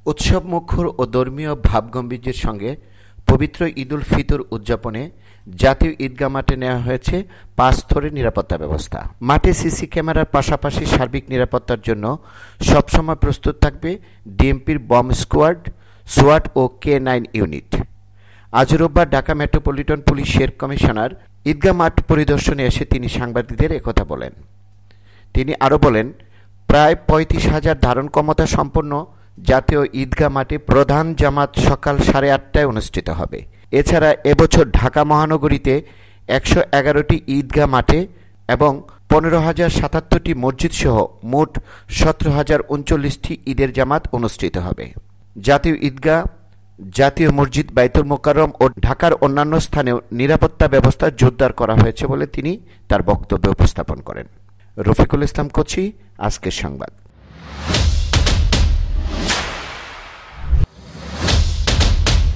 উৎসবমুখর ও ধর্মীয় ভাবগাম্ভীর্যের সঙ্গে পবিত্র ঈদুল ফিতর উদযাপনে জাতীয় ঈদগাহ মাঠে নেওয়া হয়েছে ৫ স্তরের নিরাপত্তা ব্যবস্থা। মাঠে সিসি ক্যামেরার পাশাপাশি সার্বিক নিরাপত্তার জন্য সবসময় প্রস্তুত থাকবে ডিএমপির বম্ব স্কোয়াড, সোয়াট ও K9 ইউনিট। আজ রোববার ঢাকা মেট্রোপলিটন পুলিশের কমিশনার ঈদগাহ মাঠ পরিদর্শনে এসে তিনি সাংবাদিকদের একথা বলেন। তিনি আরও বলেন, প্রায় ৩৫,০০০ ধারণ ক্ষমতা সম্পন্ন জাতীয় ঈদগাহ মাঠে প্রধান জামাত সকাল ৮:৩০টায় অনুষ্ঠিত হবে। এছাড়া এবছর ঢাকা মহানগরীতে ১১১টি ঈদগাহ মাঠে এবং ১৫,০৭৭টি মসজিদসহ মোট ১৭,০৩৯টি ঈদের জামাত অনুষ্ঠিত হবে। জাতীয় ঈদগাহ, জাতীয় মসজিদ, বাইতুল মোকাররম ও ঢাকার অন্যান্য স্থানেও নিরাপত্তা ব্যবস্থা জোরদার করা হয়েছে বলে তিনি তার বক্তব্যে উপস্থাপন করেন। রফিকুল ইসলাম কোচি, আজকের সংবাদ।